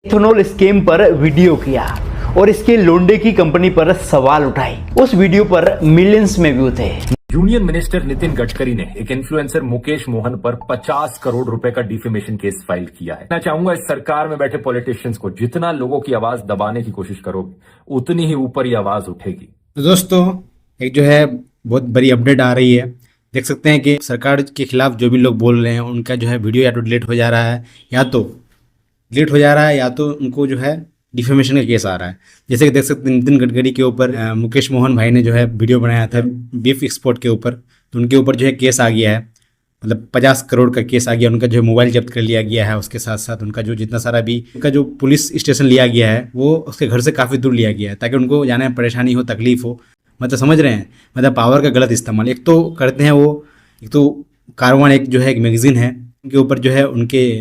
Ethanol scheme पर video किया और इसके लोंडे की कंपनी पर सवाल उठाए। उस वीडियो पर मिलियंस में व्यू थे। यूनियन मिनिस्टर नितिन गडकरी ने एक इन्फ्लुएंसर मुकेश मोहन पर 50 करोड़ रुपए का डिफेमेशन केस फाइल किया है। मैं चाहूंगा इस सरकार में बैठे पॉलिटिशियंस को जितना लोगों की आवाज दबाने की कोशिश करोगे उतनी ही ऊपर ये आवाज उठेगी। तो दोस्तों एक जो है बहुत बड़ी अपडेट आ रही है। देख सकते हैं कि सरकार के खिलाफ जो भी लोग बोल रहे हैं उनका जो है वीडियो या तो डिलीट हो जा रहा है या तो उनको जो है डिफेमेशन का केस आ रहा है। जैसे कि देख सकते हैं नितिन गडकरी के ऊपर मुकेश मोहन भाई ने जो है वीडियो बनाया था बीफ एक्सपोर्ट के ऊपर, तो उनके ऊपर जो है केस आ गया है, मतलब 50 करोड़ का केस आ गया। उनका जो मोबाइल जब्त कर लिया गया है, उसके साथ साथ उनका जो जितना सारा भी उनका जो पुलिस स्टेशन लिया गया है वो उसके घर से काफ़ी दूर लिया गया है ताकि उनको जाने में परेशानी हो, तकलीफ हो। मतलब समझ रहे हैं, मतलब पावर का गलत इस्तेमाल एक तो करते हैं वो। एक तो कारवान एक जो है एक मैगजीन है, उनके ऊपर जो है उनके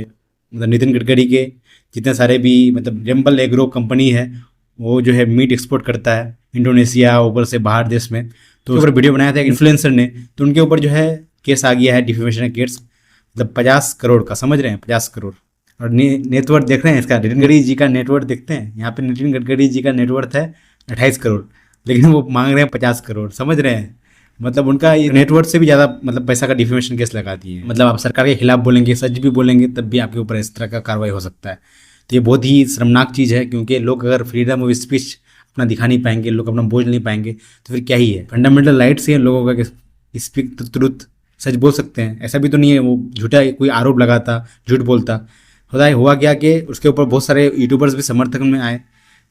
मतलब नितिन गडकरी के जितने सारे भी मतलब रेम्बल एग्रो कंपनी है वो जो है मीट एक्सपोर्ट करता है इंडोनेशिया ऊपर से बाहर देश में, तो ऊपर वीडियो बनाया था एक इन्फ्लुएंसर ने, तो उनके ऊपर जो है केस आ गया है डिफेमेशन केस, मतलब 50 करोड़ का। समझ रहे हैं 50 करोड़। और नेटवर्थ देख रहे हैं इसका, नितिन गडकरी जी का नेटवर्थ देखते हैं। यहाँ पे नितिन गडकरी जी का नेटवर्थ है 28 करोड़, लेकिन वो मांग रहे हैं 50 करोड़। समझ रहे हैं, मतलब उनका नेटवर्थ से भी ज़्यादा मतलब पैसा का डिफेमेशन केस लगा दिए। मतलब आप सरकार के खिलाफ बोलेंगे, सच भी बोलेंगे, तब भी आपके ऊपर इस तरह का कार्रवाई हो सकता है। तो ये बहुत ही शर्मनाक चीज़ है, क्योंकि लोग अगर फ्रीडम ऑफ स्पीच अपना दिखा नहीं पाएंगे, लोग अपना बोल नहीं पाएंगे, तो फिर क्या ही है। फंडामेंटल राइट्स ही है लोगों का कि स्पीक द ट्रुथ, सच बोल सकते हैं। ऐसा भी तो नहीं है वो झूठा कोई आरोप लगाता, झूठ बोलता। हुआ क्या कि उसके ऊपर बहुत सारे यूट्यूबर्स भी समर्थन में आए,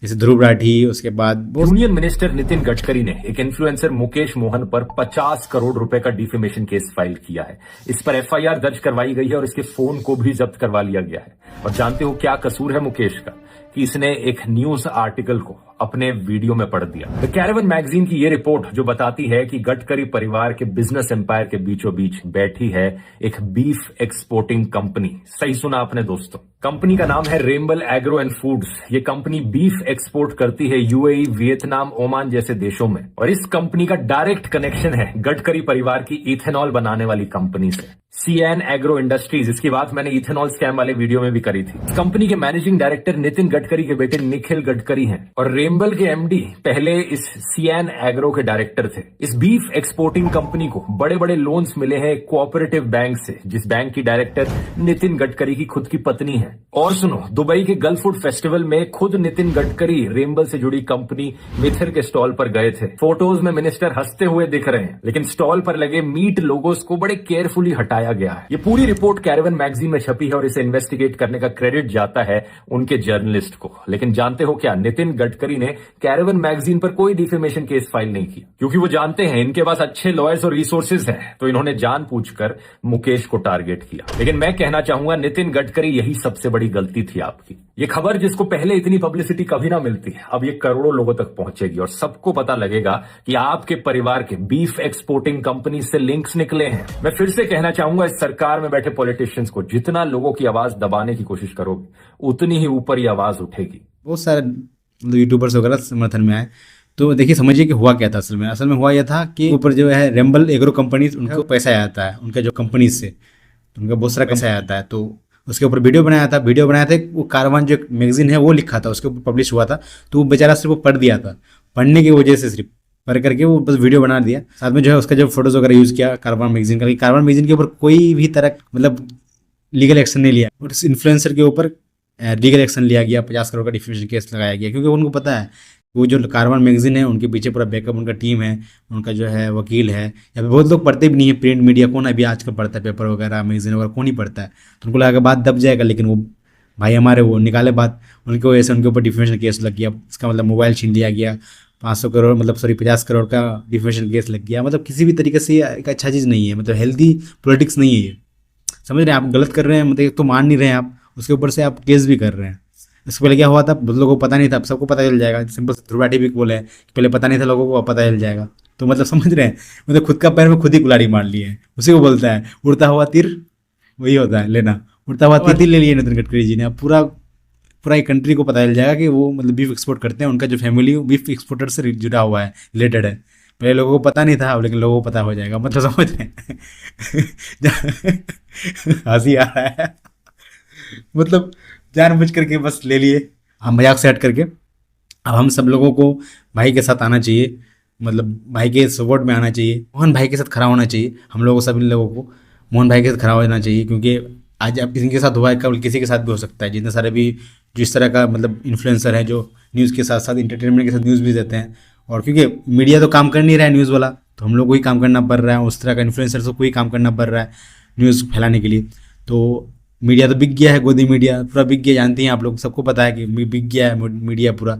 जैसे ध्रुव राठी। उसके बाद यूनियन मिनिस्टर नितिन गडकरी ने एक इन्फ्लुएंसर मुकेश मोहन पर 50 करोड़ रुपए का डिफेमेशन केस फाइल किया है। इस पर एफआईआर दर्ज करवाई गई है और इसके फोन को भी जब्त करवा लिया गया है। और जानते हो क्या कसूर है मुकेश का, कि इसने एक न्यूज आर्टिकल को अपने वीडियो में पढ़ दिया। द कैरेवन मैगजीन की ये रिपोर्ट जो बताती है कि गडकरी परिवार के बिजनेस एम्पायर के बीचों बीच बैठी है एक बीफ एक्सपोर्टिंग कंपनी। सही सुना आपने दोस्तों, कंपनी का नाम है रेम्बल एग्रो एंड फूड्स। ये कंपनी बीफ एक्सपोर्ट करती है यूएई, वियतनाम, ओमान जैसे देशों में। और इस कंपनी का डायरेक्ट कनेक्शन है गडकरी परिवार की इथेनॉल बनाने वाली कंपनी से, सीएन एग्रो इंडस्ट्रीज। इसकी बात मैंने इथेनॉल स्कैम वाले वीडियो में भी करी थी। इस कंपनी के मैनेजिंग डायरेक्टर नितिन गडकरी के बेटे निखिल गडकरी हैं और रेम्बल के एमडी पहले इस सीएन एग्रो के डायरेक्टर थे। इस बीफ एक्सपोर्टिंग कंपनी को बड़े बड़े लोन्स मिले हैं कोऑपरेटिव बैंक से, जिस बैंक की डायरेक्टर नितिन गडकरी की खुद की पत्नी है। और सुनो, दुबई के गल्फ फूड फेस्टिवल में खुद नितिन गडकरी रेम्बल से जुड़ी कंपनी मिथिर के स्टॉल पर गए थे। फोटोज में मिनिस्टर हंसते हुए दिख रहे हैं, लेकिन स्टॉल पर लगे मीट लोगोस को बड़े केयरफुली हटाया गया है। ये पूरी रिपोर्ट कैरेवन मैगजीन में छपी है और इसे इन्वेस्टिगेट करने का क्रेडिट जाता है उनके जर्नलिस्ट को। लेकिन जानते हो क्या, नितिन गडकरी ने कैरेवन मैगजीन पर कोई डिफेमेशन केस फाइल नहीं किया, क्योंकि वो जानते हैं इनके पास अच्छे लॉयर्स और रिसोर्सेज हैं। तो इन्होंने जानबूझकर मुकेश को टारगेट किया। लेकिन मैं कहना चाहूंगा नितिन गडकरी, यही सबसे बड़ी गलती थी आपकी। ये खबर जिसको पहले इतनी पब्लिसिटी कभी ना मिलती, अब ये करोड़ों लोगों तक पहुंचेगी और सबको पता लगेगा कि आपके परिवार के बीफ एक्सपोर्टिंग कंपनी से लिंक्स निकले हैं। मैं फिर से कहना चाहूंगा इस सरकार में बैठे पॉलिटिशियंस को जितना लोगों की आवाज दबाने की कोशिश करोगे उतनी ही ऊपर ये आवाज उठेगी। बहुत सारे यूट्यूबर्स वगैरह समर्थन में आए। तो देखिए समझिए कि हुआ क्या था। असल में हुआ यह था कि ऊपर जो है रेम्बल एग्रो कंपनी, उनको पैसा आया था उनके जो कंपनी से, उनका बहुत सारा पैसा आया था। तो उसके ऊपर वीडियो बनाया था वो कारवान जो मैगजीन है वो लिखा था, उसके ऊपर पब्लिश हुआ था। तो वो बेचारा सिर्फ वो पढ़ दिया था, पढ़ने की वजह से सिर्फ पढ़ करके वो बस वीडियो बना दिया। साथ में जो है उसका जो फोटोज वगैरह यूज़ किया कारवान मैगजीन का। कारवान मैगजीन के ऊपर कोई भी तरह मतलब लीगल एक्शन नहीं लिया और इस इन्फ्लुएंसर के ऊपर लीगल एक्शन लिया गया, 50 करोड़ का डिफेमेशन केस लगाया गया, क्योंकि उनको पता है वो जो कारवान मैगजीन है उनके पीछे पूरा बैकअप उनका टीम है, उनका जो है वकील है। या फिर बहुत लोग पढ़ते भी नहीं है प्रिंट मीडिया, कौन अभी आजकल पढ़ता है पेपर वगैरह मैगजीन वगैरह, कौन ही पढ़ता है। तो उनको लगा बात दब जाएगा, लेकिन वो भाई हमारे वो निकाले बात, उनकी वजह से उनके ऊपर डिफेमेशन केस लग गया। इसका मतलब मोबाइल छीन लिया गया, 500 करोड़ मतलब 50 करोड़ का डिफेमेशन केस लग गया। मतलब किसी भी तरीके से एक अच्छा चीज़ नहीं है, मतलब हेल्दी पॉलिटिक्स नहीं है ये। समझ रहे हैं, आप गलत कर रहे हैं, मतलब तो मान नहीं रहे हैं आप, उसके ऊपर से आप केस भी कर रहे हैं। इससे पहले क्या हुआ था, बहुत लोगों को पता नहीं था, अब सबको पता चल जाएगा। सिंपल ध्रुव राठी भी बोले कि पहले पता नहीं था लोगों को, अब पता चल जाएगा। तो मतलब समझ रहे हैं, मतलब खुद का पैर में खुद ही कुल्हाड़ी मार लिए है। उसी को बोलता है उड़ता हुआ तीर वही होता है लेना, उड़ता हुआ तीर ले लिए नितिन गडकरी जी ने। अब पूरा एक कंट्री को पता चल जाएगा कि वो मतलब बीफ एक्सपोर्ट करते हैं, उनका जो फैमिली बीफ एक्सपोर्टर से जुड़ा हुआ है, रिलेटेड है। पहले लोगों को पता नहीं था, अब लेकिन लोगों को पता हो जाएगा। मतलब समझ रहे हैं हंसी आ रहा है। मतलब जानबूझ करके बस ले लिए, हम मजाक से हट करके। अब हम सब लोगों को भाई के साथ आना चाहिए, मतलब भाई के सपोर्ट में आना चाहिए, मोहन भाई के साथ खड़ा होना चाहिए। हम लोगों सभी लोगों को मोहन भाई के साथ खड़ा होना चाहिए, क्योंकि आज अब किसी के साथ हुआ है, कल किसी के साथ भी हो सकता है। जितने सारे भी जिस तरह का मतलब इन्फ्लुएंसर हैं जो न्यूज़ के साथ साथ इंटरटेनमेंट के साथ न्यूज़ भी देते हैं, और क्योंकि मीडिया तो काम कर नहीं रहा है न्यूज़ वाला, तो हम लोग को ही काम करना पड़ रहा है, उस तरह का इन्फ्लुएंसर को ही काम करना पड़ रहा है न्यूज़ फैलाने के लिए। तो मीडिया तो बिक गया है, गोदी मीडिया पूरा बिक गया, जानते हैं आप लोग, सबको पता है कि बिक गया है मीडिया पूरा।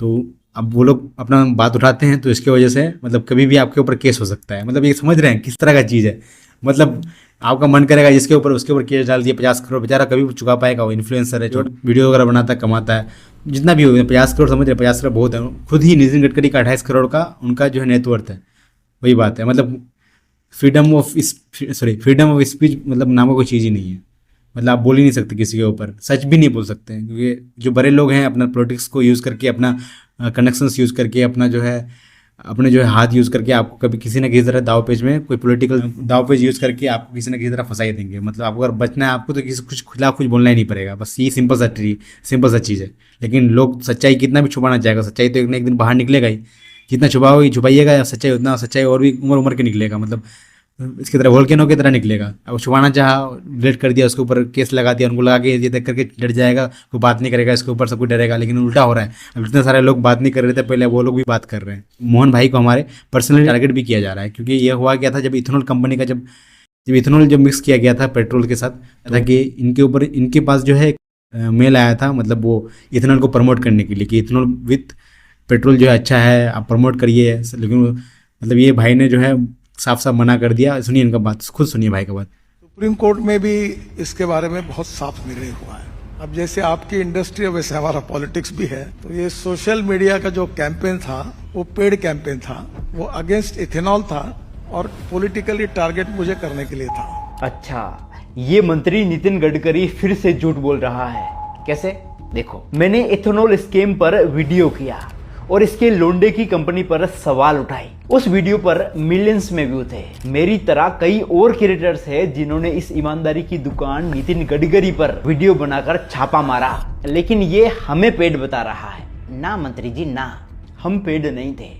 तो अब वो लोग अपना बात उठाते हैं, तो इसके वजह से मतलब कभी भी आपके ऊपर केस हो सकता है। मतलब ये समझ रहे हैं किस तरह का चीज़ है, मतलब आपका मन करेगा जिसके ऊपर उसके ऊपर केस डाल दिया, 50 करोड़ बेचारा कभी चुका पाएगा? वो इन्फ्लुएंसर है जो वीडियो वगैरह बनाता है, कमाता है, जितना भी हो, 50 करोड़ समझ रहे, 50 करोड़ बहुत है। खुद ही नितिन गडकरी का 28 करोड़ का उनका जो है नेटवर्थ है। वही बात है, मतलब फ्रीडम ऑफ स्पीच मतलब नाम का कोई चीज़ ही नहीं है। मतलब आप बोल ही नहीं सकते किसी के ऊपर, सच भी नहीं बोल सकते हैं, क्योंकि जो बड़े लोग हैं अपना पॉलिटिक्स को यूज़ करके, अपना कनेक्शंस यूज़ करके, अपना जो है अपने जो है हाथ यूज़ करके आपको कभी किसी न किसी तरह दाव पेज में, कोई पॉलिटिकल दाव पेज यूज़ करके आपको किसी न किसी तरह फंसा ही देंगे। मतलब आपको अगर बचना है आपको, तो किसी कुछ खिलाफ कुछ बोलना ही नहीं पड़ेगा, बस ये सिंपल सा चीज़ है। लेकिन लोग सच्चाई कितना भी छुपाना चाहेगा, सच्चाई तो एक न एक दिन बाहर निकलेगा ही। जितना छुपाइएगा सच्चाई, उतना सच्चाई और भी उम्र के निकलेगा, मतलब इसकी तरह वोल्केनो की तरह निकलेगा। अब छुपाना चाहा, डिलीट कर दिया, उसके ऊपर केस लगा दिया, उनको लगा के ये देख करके डर जाएगा, कोई बात नहीं करेगा, इसके ऊपर सब कुछ डरेगा। लेकिन उल्टा हो रहा है, अब इतने सारे लोग बात नहीं कर रहे थे पहले, वो लोग भी बात कर रहे हैं। मोहन भाई को हमारे पर्सनली टारगेट भी किया जा रहा है, क्योंकि ये हुआ क्या था, जब इथेनॉल कंपनी का जब इथेनॉल मिक्स किया गया था पेट्रोल के साथ, था कि इनके ऊपर इनके पास जो है मेल आया था, मतलब वो इथेनॉल को प्रमोट करने के लिए कि इथेनॉल विथ पेट्रोल जो है अच्छा है, आप प्रमोट करिए। लेकिन मतलब ये भाई ने जो है साफ साफ मना कर दिया। सुनिए इनका बात, खुद सुनिए भाई का बात। सुप्रीम कोर्ट में भी इसके बारे में बहुत साफ निर्णय हुआ है। अब जैसे आपकी इंडस्ट्री, वैसे हमारा पॉलिटिक्स भी है, तो ये सोशल मीडिया का जो कैंपेन था वो पेड कैंपेन था, वो अगेंस्ट इथेनॉल था और पॉलिटिकली टारगेट मुझे करने के लिए था। अच्छा, ये मंत्री नितिन गडकरी फिर से झूठ बोल रहा है। कैसे? देखो, मैंने इथेनॉल स्कीम पर वीडियो किया और इसके लोंडे की कंपनी पर सवाल उठाई। उस वीडियो पर मिलियंस में व्यू थे। मेरी तरह कई और क्रिएटर्स हैं जिन्होंने इस ईमानदारी की दुकान नितिन गडकरी पर वीडियो बनाकर छापा मारा, लेकिन ये हमें पेड बता रहा है। ना मंत्री जी ना, हम पेड नहीं थे।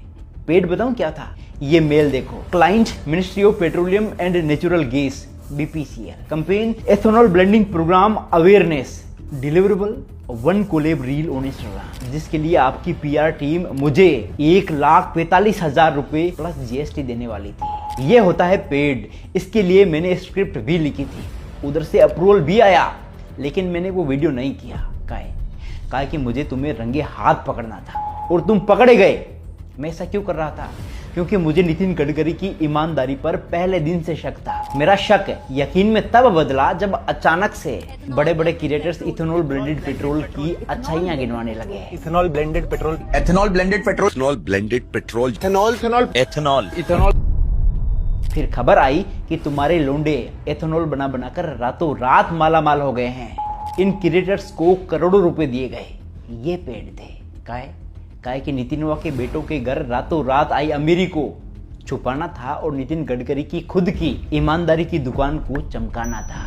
पेड बताऊं क्या था? ये मेल देखो। Client ministry of petroleum and natural gas, BPCL campaign ethanol blending programme awareness, deliverable 1 collab reel on Instagram, जिसके लिए आपकी PR टीम मुझे 1,45,000 रुपए प्लस GST देने वाली थी। ये होता है पेड। इसके लिए मैंने स्क्रिप्ट भी लिखी थी, उधर से अप्रूवल भी आया, लेकिन मैंने वो वीडियो नहीं किया। काहे कि मुझे तुम्हें रंगे हाथ पकड़ना था और तुम पकड़े गए। मैं ऐसा क्यों कर रहा था? क्योंकि मुझे नितिन गडकरी की ईमानदारी पर पहले दिन से शक था। मेरा शक यकीन में तब बदला जब अचानक से बड़े बड़े क्रिएटर्स इथेनॉल ब्लेंडेड पेट्रोल की अच्छाइयां गिनवाने लगे। Ethanol blended petrol, ethanol blended petrol, ethanol. फिर खबर आई कि तुम्हारे लोंडे एथेनॉल बना बनाकर रातों रात माला माल हो गए हैं। इन क्रिएटर्स को करोड़ों रुपए दिए गए। ये पेड थे। काहे कि नितिनवा के बेटों के घर रातों रात आई अमीरी को छुपाना था और नितिन गडकरी की खुद की ईमानदारी की दुकान को चमकाना था।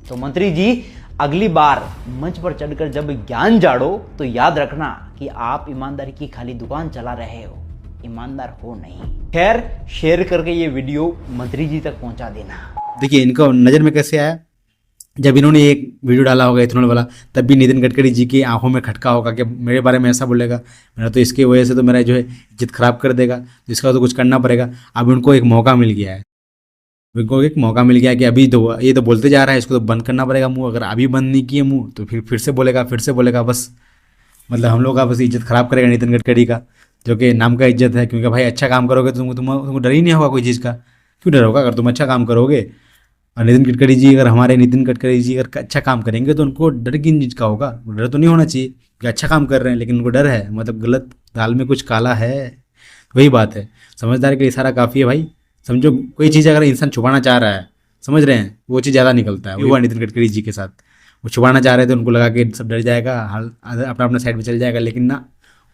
तो मंत्री जी, अगली बार मंच पर चढ़कर जब ज्ञान झाड़ो तो याद रखना कि आप ईमानदारी की खाली दुकान चला रहे हो, ईमानदार हो नहीं। खैर, शेयर करके ये वीडियो मंत्री जी तक पहुंचा देना। देखिए इनको नज़र में कैसे आया, जब इन्होंने एक वीडियो डाला होगा इथेनॉल वाला, तब भी नितिन गडकरी जी की आंखों में खटका होगा कि मेरे बारे में ऐसा बोलेगा, मेरा तो इसकी वजह से तो मेरा जो है इज्जत खराब कर देगा, तो इसका तो कुछ करना पड़ेगा। अब उनको एक मौका मिल गया है, उनको एक मौका मिल गया कि अभी तो ये तो बोलते जा रहा है, इसको तो बंद करना पड़ेगा मुंह। अगर अभी बंद नहीं किए मुंह तो फिर से बोलेगा बस। मतलब हम लोग का बस इज्जत खराब करेगा नितिन गडकरी का, जो कि नाम का इज्जत है। क्योंकि भाई अच्छा काम करोगे तो तुमको डर ही नहीं होगा कोई चीज़ का। क्यों डर होगा अगर तुम अच्छा काम करोगे? और नितिन गडकरी जी अगर अच्छा काम करेंगे तो उनको डर किन चीज़ का होगा? डर तो नहीं होना चाहिए कि अच्छा काम कर रहे हैं, लेकिन उनको डर है, मतलब गलत दाल में कुछ काला है। वही बात है, समझदारी का इशारा काफ़ी है भाई। समझो कोई चीज़ अगर इंसान छुपाना चाह रहा है, समझ रहे हैं, वो चीज़ ज़्यादा निकलता है। हुआ नितिन गडकरी जी के साथ, वो छुपाना चाह रहे थे, उनको लगा कि सब डर जाएगा, अपना साइड में चल जाएगा, लेकिन ना,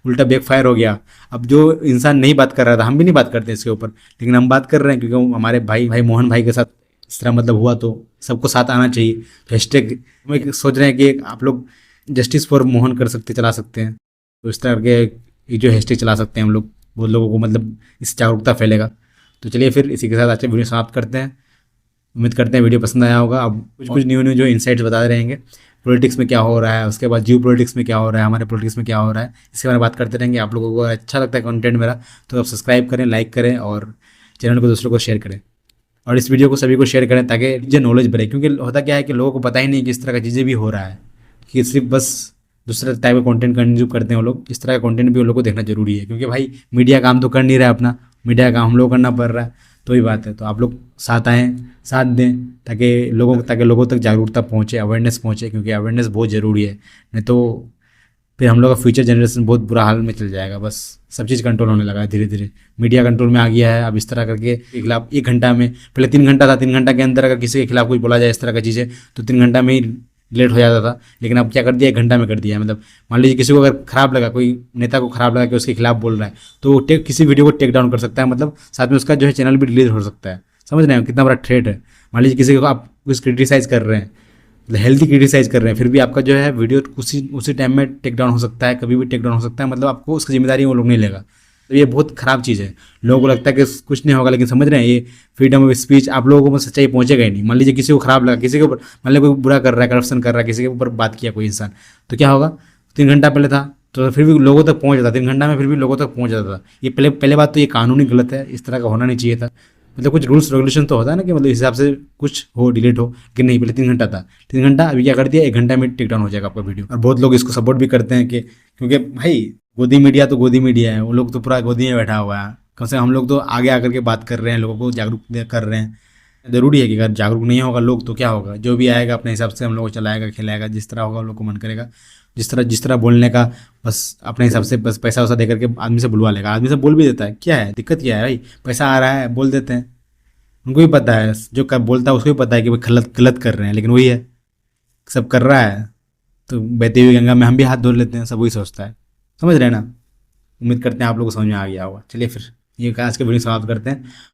उल्टा बैकफायर हो गया। अब जो इंसान नहीं बात कर रहा था, हम भी नहीं बात करते इसके ऊपर, लेकिन हम बात कर रहे हैं क्योंकि हमारे भाई मोहन भाई के साथ इस तरह मतलब हुआ, तो सबको साथ आना चाहिए। तो हैशटैग सोच रहे हैं कि आप लोग जस्टिस फॉर मोहन कर सकते, चला सकते हैं। तो इस तरह के एक जो हैशटैग चला सकते हैं हम लोग, बहुत लोगों को मतलब इससे जागरूकता फैलेगा। तो चलिए फिर इसी के साथ आज का वीडियो समाप्त करते हैं। उम्मीद करते हैं वीडियो पसंद आया होगा। अब कुछ न्यू जो इंसाइट्स बताते रहेंगे, पॉलिटिक्स में क्या हो रहा है, उसके बाद जियो पॉलिटिक्स में क्या हो रहा है, हमारे पॉलिटिक्स में क्या हो रहा है, इसके बारे में बात करते रहेंगे। आप लोगों को अच्छा लगता है कंटेंट मेरा तो आप सब्सक्राइब करें, लाइक करें और चैनल को दूसरों को शेयर करें। और इस वीडियो को सभी को शेयर करें ताकि जो नॉलेज बढ़े, क्योंकि होता क्या है कि लोगों को पता ही नहीं कि इस तरह की चीज़ें भी हो रहा है, कि सिर्फ बस दूसरे टाइप का कंटेंट कंज्यूम करते हैं वो लोग। इस तरह का कंटेंट भी उन लोगों को देखना जरूरी है, क्योंकि भाई मीडिया काम तो कर नहीं रहा है अपना, मीडिया काम हम लोग करना पड़ रहा है। तो ही बात है, तो आप लोग साथ आएँ, साथ दें ताकि लोगों तक जागरूकता पहुँचे, अवेयरनेस पहुँचे, क्योंकि अवेयरनेस बहुत ज़रूरी है। नहीं तो फिर हम लोग का फ्यूचर जनरेशन बहुत बुरा हाल में चल जाएगा। बस सब चीज़ कंट्रोल होने लगा है धीरे धीरे, मीडिया कंट्रोल में आ गया है। अब इस तरह करके के खिलाफ 1 घंटा में, पहले 3 घंटा था, 3 घंटा के अंदर अगर किसी के खिलाफ कुछ बोला जाए इस तरह की चीज़ें तो 3 घंटा में ही लेट हो जाता था। लेकिन अब क्या कर दिया, 1 घंटा में कर दिया है। मतलब मान लीजिए किसी को अगर खराब लगा, कोई नेता को खराब लगा कि उसके खिलाफ बोल रहा है, तो वो किसी वीडियो को टेक डाउन कर सकता है। मतलब साथ में उसका जो है चैनल भी डिलीट हो सकता है। समझ रहे हैं कितना बड़ा थ्रेट है। मान लीजिए किसी को आप कुछ क्रिटिसाइज़ कर रहे हैं, हेल्दी क्रिटिसाइज कर रहे हैं, फिर भी आपका जो है वीडियो उसी टाइम में टेक डाउन हो सकता है, कभी भी टेक डाउन हो सकता है। मतलब आपको उसकी जिम्मेदारी वो लोग नहीं लेगा। तो ये बहुत ख़राब चीज़ है। लोगों को लगता है कि कुछ नहीं होगा, लेकिन समझ रहे हैं ये फ्रीडम ऑफ स्पीच आप लोगों को सच्चाई पहुंचेगा ही नहीं। मान लीजिए किसी को खराब लगा, किसी के ऊपर मान लीजिए कोई बुरा कर रहा है, करप्शन कर रहा है, किसी के ऊपर बात किया कोई इंसान, तो क्या होगा, 3 घंटा पहले था तो फिर भी लोगों तक पहुँच जाता, 3 घंटा में फिर भी लोगों तक पहुँच जाता था। ये पहले बात तो ये कानूनी गलत है, इस तरह का होना नहीं चाहिए था। मतलब कुछ रूल्स रेगुलेशन तो होता है ना कि मतलब इस हिसाब से कुछ हो, डिलीट हो, कि नहीं पहले 3 घंटा था, 3 घंटा अभी क्या कर दिया, 1 घंटा में टेक डाउन हो जाएगा आपका वीडियो। और बहुत लोग इसको सपोर्ट भी करते हैं कि क्योंकि भाई गोदी मीडिया तो गोदी मीडिया है, वो लोग तो पूरा गोदी में बैठा हुआ है। कम से कम हम लोग तो आगे आकर के बात कर रहे हैं, लोगों को जागरूक कर रहे हैं। ज़रूरी है कि अगर जागरूक नहीं होगा लोग तो क्या होगा, जो भी आएगा अपने हिसाब से हम लोग को चलाएगा, खिलाएगा, जिस तरह होगा हम लोग को मन करेगा, जिस तरह बोलने का बस अपने हिसाब से बस पैसा वैसा दे करके आदमी से बुलवा लेगा। आदमी से बोल भी देता है, क्या है दिक्कत, क्या है भाई, पैसा आ रहा है बोल देते हैं। उनको भी पता है, जो बोलता है उसको भी पता है कि भाई गलत कर रहे हैं, लेकिन वही है सब कर रहा है तो बहती हुई गंगा में हम भी हाथ धो लेते हैं, सब वही सोचता है। समझ रहे हैं ना। उम्मीद करते हैं आप लोगों को समझ में आ गया होगा। चलिए फिर ये आज के वीडियो समाप्त करते हैं।